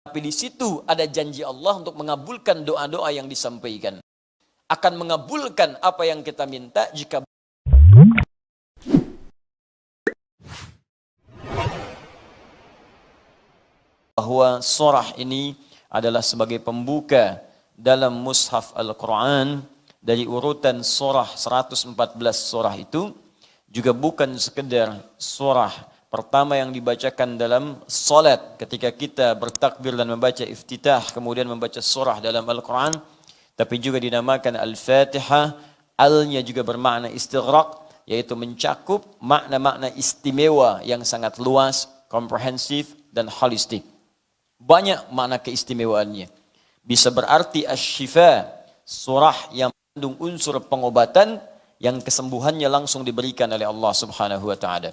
Tapi di situ ada janji Allah untuk mengabulkan doa-doa yang disampaikan. Akan mengabulkan apa yang kita minta jika bahwa surah ini adalah sebagai pembuka dalam mushaf Al-Quran. Dari urutan surah 114 surah itu juga bukan sekedar surah pertama yang dibacakan dalam salat ketika kita bertakbir dan membaca iftitah, kemudian membaca surah dalam Al-Quran, tapi juga dinamakan Al-Fatihah. Al-nya juga bermakna istighraq, yaitu mencakup makna-makna istimewa yang sangat luas, komprehensif dan holistik. Banyak makna keistimewaannya. Bisa berarti asy-syifa, surah yang mengandung unsur pengobatan yang kesembuhannya langsung diberikan oleh Allah Subhanahu wa taala.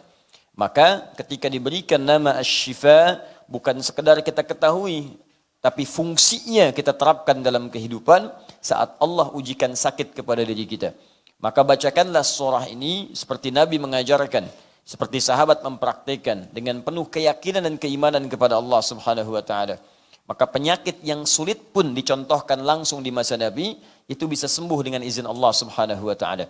Maka ketika diberikan nama asy-syifa, bukan sekedar kita ketahui, tapi fungsinya kita terapkan dalam kehidupan saat Allah ujikan sakit kepada diri kita. Maka bacakanlah surah ini seperti Nabi mengajarkan, seperti sahabat mempraktikkan dengan penuh keyakinan dan keimanan kepada Allah Subhanahu wa taala. Maka penyakit yang sulit pun dicontohkan langsung di masa Nabi, itu bisa sembuh dengan izin Allah Subhanahu wa taala.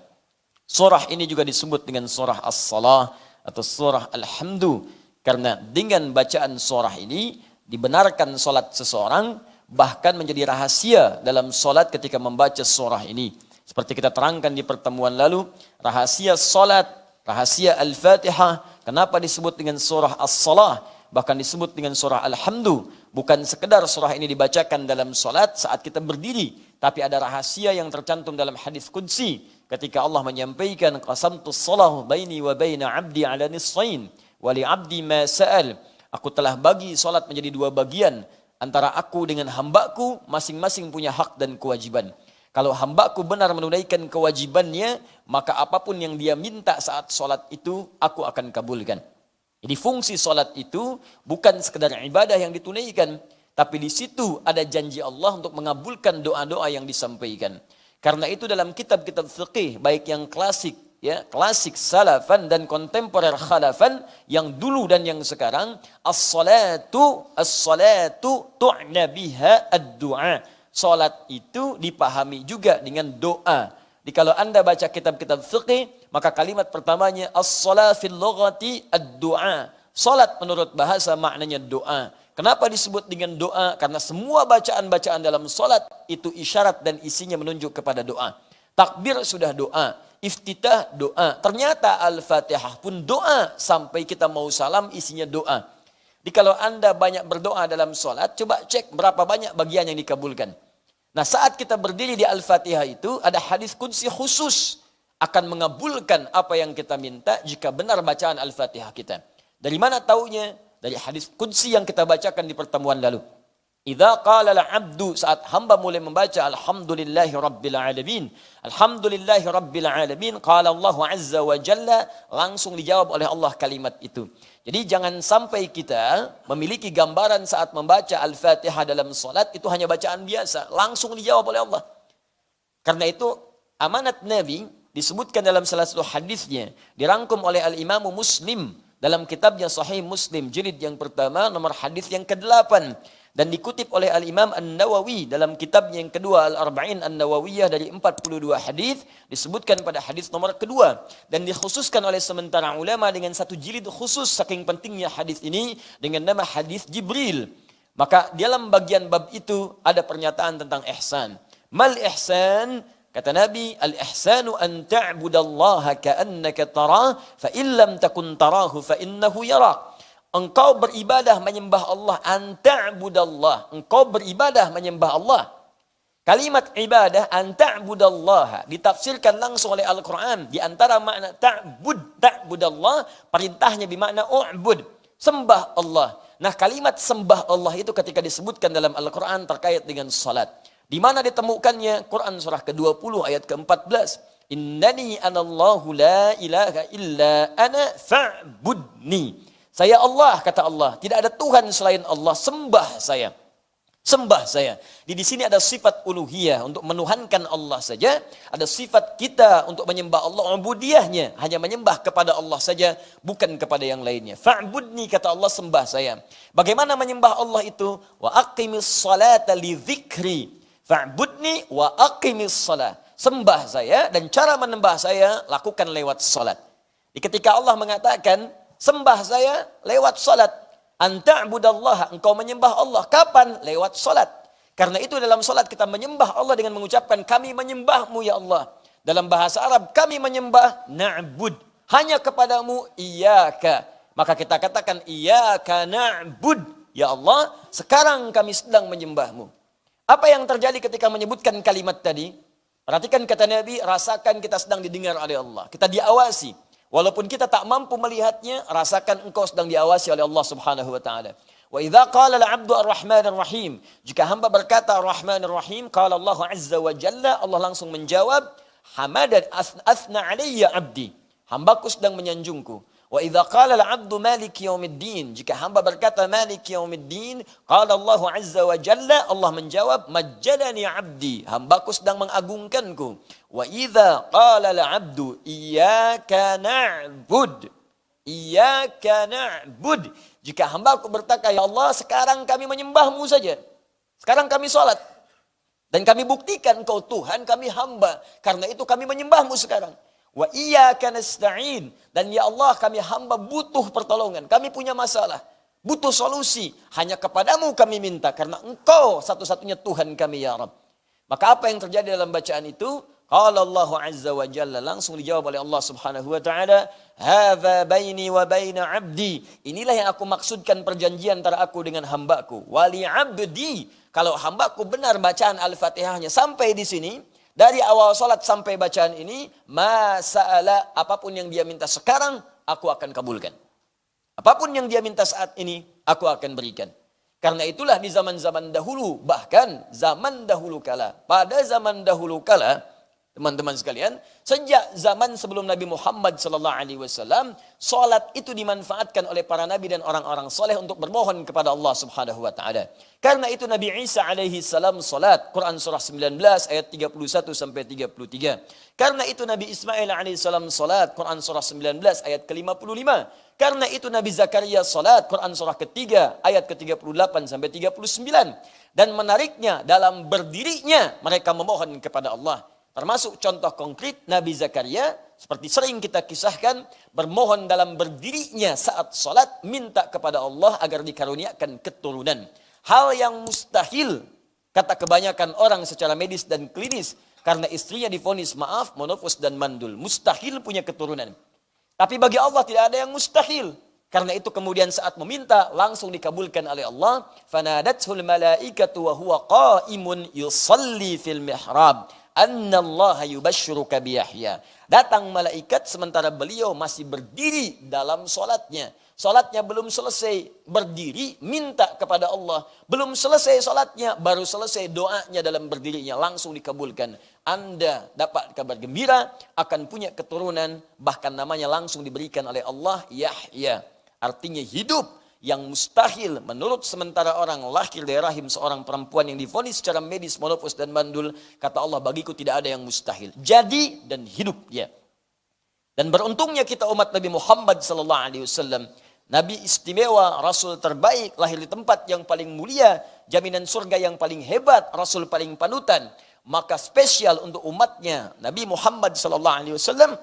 Surah ini juga disebut dengan surah As-Salah atau surah Alhamdu, karena dengan bacaan surah ini dibenarkan solat seseorang, bahkan menjadi rahasia dalam solat ketika membaca surah ini. Seperti kita terangkan di pertemuan lalu, rahasia solat, rahasia Al-Fatihah, kenapa disebut dengan surah As-Salah, bahkan disebut dengan surah Alhamdu. Bukan sekedar surah ini dibacakan dalam solat saat kita berdiri, tapi ada rahasia yang tercantum dalam hadis qudsi. Ketika Allah menyampaikan, qasamtus salahu baini wa baina abdi ala nisfain wa li abdi ma sa'al. Aku telah bagi salat menjadi dua bagian, antara aku dengan hambaku, masing-masing punya hak dan kewajiban. Kalau hambaku benar menunaikan kewajibannya, maka apapun yang dia minta saat salat itu aku akan kabulkan. Jadi fungsi salat itu bukan sekedar ibadah yang ditunaikan, tapi di situ ada janji Allah untuk mengabulkan doa-doa yang disampaikan. Karena itu dalam kitab-kitab fiqih, baik yang klasik, ya, klasik salafan dan kontemporer khalafan, yang dulu dan yang sekarang, as-salatu tu'na biha ad-du'a. Salat itu dipahami juga dengan doa. Jadi kalau Anda baca kitab-kitab fiqih, maka kalimat pertamanya as-salat fil lughati ad-du'a. Salat menurut bahasa maknanya doa. Kenapa disebut dengan doa? Karena semua bacaan-bacaan dalam salat itu isyarat dan isinya menunjuk kepada doa. Takbir sudah doa, iftitah doa. Ternyata Al-Fatihah pun doa, sampai kita mau salam isinya doa. Jadi kalau Anda banyak berdoa dalam salat, coba cek berapa banyak bagian yang dikabulkan. Nah, saat kita berdiri di Al-Fatihah itu ada hadis qudsi khusus akan mengabulkan apa yang kita minta jika benar bacaan Al-Fatihah kita. Dari mana taunya? Dari hadis qudsi yang kita bacakan di pertemuan lalu. Idza qala al-'abdu, saat hamba mulai membaca alhamdulillahi rabbil alamin. Alhamdulillahi rabbil alamin, qala Allah azza wa jalla, langsung dijawab oleh Allah kalimat itu. Jadi jangan sampai kita memiliki gambaran saat membaca Al-Fatihah dalam salat itu hanya bacaan biasa, langsung dijawab oleh Allah. Karena itu amanat Nabi disebutkan dalam salah satu hadisnya, dirangkum oleh Al-Imam Muslim dalam kitabnya Sahih Muslim, jilid yang pertama, nomor hadis yang ke-8. Dan dikutip oleh Al-Imam An-Nawawi dalam kitabnya yang kedua, Al-Arba'in An-Nawawiyah, dari 42 hadis, disebutkan pada hadis nomor kedua. Dan dikhususkan oleh sementara ulama dengan satu jilid khusus, saking pentingnya hadis ini, dengan nama hadis Jibril. Maka dalam bagian bab itu ada pernyataan tentang ihsan. Mal ihsan? Kata Nabi, al-ihsanu an ta'budallaha ka'annaka tarah, fa illam takun tarahu fa innahu yarak. Engkau beribadah menyembah Allah, an ta'budallah. Engkau beribadah menyembah Allah. Kalimat ibadah an ta'budallaha ditafsirkan langsung oleh Al-Quran. Di antara makna ta'budallah, perintahnya bermakna u'bud, sembah Allah. Nah, kalimat sembah Allah itu ketika disebutkan dalam Al-Quran terkait dengan salat. Di mana ditemukannya? Quran surah ke-20 ayat ke-14. Innani anallahu la ilaha illa ana fa'budni. Saya Allah, kata Allah. Tidak ada Tuhan selain Allah, sembah saya. Sembah saya. Di sini ada sifat uluhiyah untuk menuhankan Allah saja. Ada sifat kita untuk menyembah Allah, ubudiyahnya hanya menyembah kepada Allah saja, bukan kepada yang lainnya. Fa'budni, kata Allah, sembah saya. Bagaimana menyembah Allah itu? Wa aqimis salata li dzikri. Fa'budni wa aqimis salat. Sembah saya, dan cara menyembah saya lakukan lewat salat. Ketika Allah mengatakan sembah saya lewat salat, anta'budallaha, engkau menyembah Allah. Kapan? Lewat salat. Karena itu dalam salat kita menyembah Allah dengan mengucapkan kami menyembahmu ya Allah. Dalam bahasa Arab kami menyembah na'bud, hanya kepadamu iyyaka. Maka kita katakan iyyaka na'bud, ya Allah, sekarang kami sedang menyembahmu. Apa yang terjadi ketika menyebutkan kalimat tadi? Perhatikan kata Nabi, rasakan kita sedang didengar oleh Allah. Kita diawasi. Walaupun kita tak mampu melihatnya, rasakan engkau sedang diawasi oleh Allah Subhanahu wa taala. Wa idza qala al-'abdu ar-rahmanir rahim, jika hamba berkata ar-rahmanir rahim, qala Allah azza wa jalla, Allah langsung menjawab, hamadan athna alayya 'abdi, hambaku sedang menyanjungku. Wa idza qala al-'abdu maliki yaumiddin, jika hamba berkata maliki yaumiddin, qala Allah azza wa jalla, Allah menjawab majjadani 'abdi, hambaku sedang mengagungkanku. Wa idza qala al-'abdu iyyaka na'bud, iyyaka na'bud, jika hambaku berkata ya Allah sekarang kami menyembahmu saja, sekarang kami salat dan kami buktikan engkau Tuhan, kami hamba, karena itu kami menyembahmu sekarang. Wa iyyaka nasta'in, dan ya Allah kami hamba butuh pertolongan, kami punya masalah, butuh solusi, hanya kepadamu kami minta, karena engkau satu-satunya Tuhan kami ya Rabb. Maka apa yang terjadi dalam bacaan itu? Qala Allah azza wa jalla, langsung dijawab oleh Allah Subhanahu wa taala, hadza baini wa baina 'abdi, inilah yang aku maksudkan perjanjian antara aku dengan hambaku. Wali 'abdi, kalau hambaku benar bacaan Al-Fatihahnya sampai di sini, dari awal salat sampai bacaan ini, masa'ala, apapun yang dia minta sekarang, aku akan kabulkan. Apapun yang dia minta saat ini, aku akan berikan. Karena itulah di zaman-zaman dahulu, bahkan zaman dahulu kala, pada zaman dahulu kala, teman-teman sekalian, sejak zaman sebelum Nabi Muhammad SAW, salat itu dimanfaatkan oleh para nabi dan orang-orang soleh untuk bermohon kepada Allah Subhanahu wa taala. Karena itu Nabi Isa alaihi salam salat, Quran surah 19 ayat 31 sampai 33. Karena itu Nabi Ismail alaihi salam salat, Quran surah 19 ayat ke-55. Karena itu Nabi Zakaria salat, Quran surah ketiga ayat ke-38 sampai 39. Dan menariknya, dalam berdirinya mereka memohon kepada Allah. Termasuk contoh konkret Nabi Zakaria, seperti sering kita kisahkan, bermohon dalam berdirinya saat salat, minta kepada Allah agar dikaruniakan keturunan. Hal yang mustahil, kata kebanyakan orang secara medis dan klinis, karena istrinya divonis maaf, monofos dan mandul. Mustahil punya keturunan. Tapi bagi Allah tidak ada yang mustahil. Karena itu kemudian saat meminta, langsung dikabulkan oleh Allah. Fanadathul malaikatu wa huwa qa'imun yusalli fil mihrab. Annallaha yubashshiruka biyahya. Datang malaikat sementara beliau masih berdiri dalam solatnya. Solatnya belum selesai, berdiri minta kepada Allah. Belum selesai solatnya, baru selesai doanya dalam berdirinya, langsung dikabulkan. Anda dapat kabar gembira, akan punya keturunan, bahkan namanya langsung diberikan oleh Allah, Yahya. Artinya hidup. Yang mustahil menurut sementara orang lahir dari rahim seorang perempuan yang divonis secara medis monopos dan mandul, kata Allah bagiku tidak ada yang mustahil. Jadi dan hidup dia. Dan beruntungnya kita umat Nabi Muhammad SAW, Nabi istimewa, Rasul terbaik, lahir di tempat yang paling mulia, jaminan surga yang paling hebat, Rasul paling panutan. Maka spesial untuk umatnya Nabi Muhammad SAW,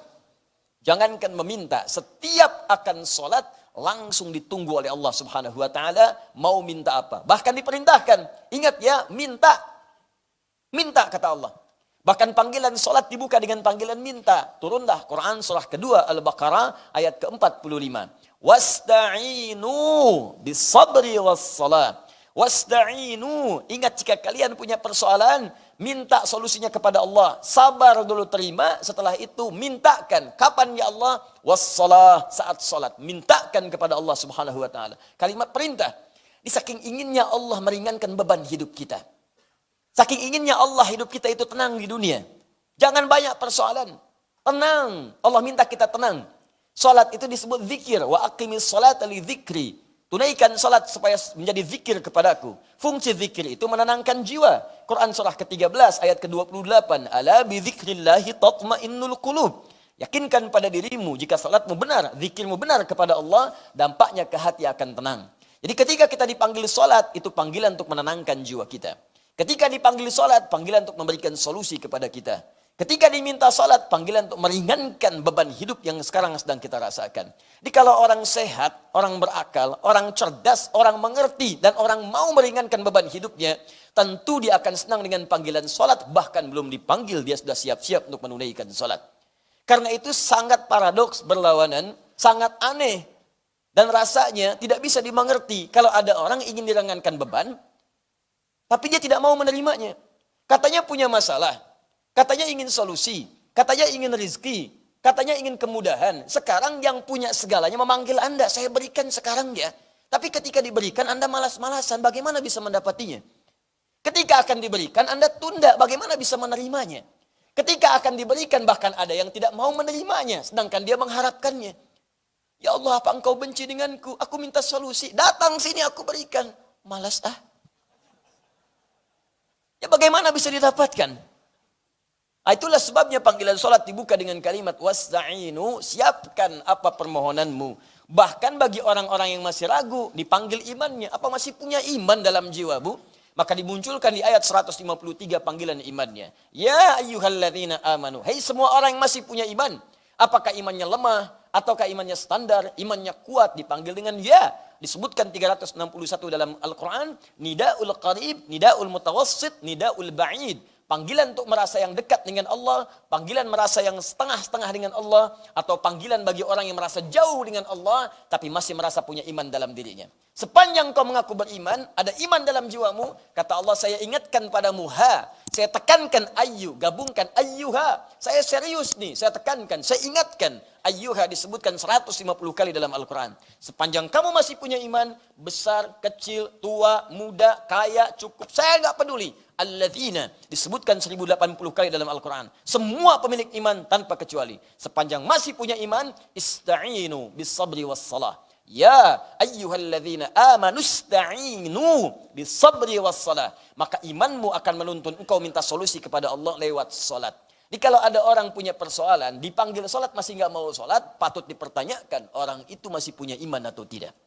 jangankan meminta, setiap akan sholat langsung ditunggu oleh Allah Subhanahu wa taala, mau minta apa. Bahkan diperintahkan, ingat ya, minta. Minta kata Allah. Bahkan panggilan salat dibuka dengan panggilan minta. Turunlah Quran surah kedua Al-Baqarah ayat ke-45. Wasta'inu bis-sabri was-salat. Wasta'inu, ingat jika kalian punya persoalan, minta solusinya kepada Allah. Sabar dulu terima, setelah itu mintakan. Kapan ya Allah? Wassalah, saat salat. Mintakan kepada Allah Subhanahu wa taala. Kalimat perintah. Di saking inginnya Allah meringankan beban hidup kita. Saking inginnya Allah hidup kita itu tenang di dunia. Jangan banyak persoalan. Tenang. Allah minta kita tenang. Salat itu disebut zikir. Wa aqimis salata li dzikri. Tunaikan salat supaya menjadi zikir kepadaku. Fungsi zikir itu menenangkan jiwa. Quran surah ke-13 ayat ke-28. Ala bi dzikrillahi tatmainnul qulub. Yakinkan pada dirimu jika salatmu benar, zikirmu benar kepada Allah, dampaknya ke hati akan tenang. Jadi ketika kita dipanggil salat, itu panggilan untuk menenangkan jiwa kita. Ketika dipanggil salat, panggilan untuk memberikan solusi kepada kita. Ketika diminta salat, panggilan untuk meringankan beban hidup yang sekarang sedang kita rasakan. Jadi kalau orang sehat, orang berakal, orang cerdas, orang mengerti, dan orang mau meringankan beban hidupnya, tentu dia akan senang dengan panggilan salat, bahkan belum dipanggil, dia sudah siap-siap untuk menunaikan salat. Karena itu sangat paradoks, berlawanan, sangat aneh, dan rasanya tidak bisa dimengerti kalau ada orang ingin diringankan beban, tapi dia tidak mau menerimanya. Katanya punya masalah. Katanya ingin solusi, katanya ingin rizki, katanya ingin kemudahan. Sekarang yang punya segalanya memanggil Anda, saya berikan sekarang ya. Tapi ketika diberikan Anda malas-malasan, bagaimana bisa mendapatinya? Ketika akan diberikan Anda tunda, bagaimana bisa menerimanya? Ketika akan diberikan bahkan ada yang tidak mau menerimanya, sedangkan dia mengharapkannya. Ya Allah, apa engkau benci denganku? Aku minta solusi, datang sini aku berikan. Malas ah. Ya bagaimana bisa didapatkan? Itulah sebabnya panggilan salat dibuka dengan kalimat wasta'inu, siapkan apa permohonanmu. Bahkan bagi orang-orang yang masih ragu, dipanggil imannya. Apa masih punya iman dalam jiwamu? Maka dimunculkan di ayat 153 panggilan imannya. Ya ayyuhalladzina amanu. Hei semua orang yang masih punya iman. Apakah imannya lemah? Ataukah imannya standar? Imannya kuat? Dipanggil dengan ya. Disebutkan 361 dalam Al-Quran. Nida'ul qarib, nida'ul mutawassit, nida'ul ba'id. Panggilan untuk merasa yang dekat dengan Allah, panggilan merasa yang setengah-setengah dengan Allah, atau panggilan bagi orang yang merasa jauh dengan Allah, tapi masih merasa punya iman dalam dirinya. Sepanjang kau mengaku beriman, ada iman dalam jiwamu, kata Allah, saya ingatkan padamu, saya tekankan gabungkan ayyuha, saya serius nih, saya tekankan, saya ingatkan, ayyuha disebutkan 150 kali dalam Al-Quran. Sepanjang kamu masih punya iman, besar, kecil, tua, muda, kaya, cukup, saya nggak peduli. Alladzina disebutkan 1080 kali dalam Al-Quran. Semua pemilik iman tanpa kecuali. Sepanjang masih punya iman, ista'inu bis sabri was salah. Ya ayyuhalladzina amanu ista'inu bis sabri was salah. Maka imanmu akan menuntun engkau minta solusi kepada Allah lewat salat. Jadi kalau ada orang punya persoalan, dipanggil salat masih nggak mau salat, patut dipertanyakan orang itu masih punya iman atau tidak.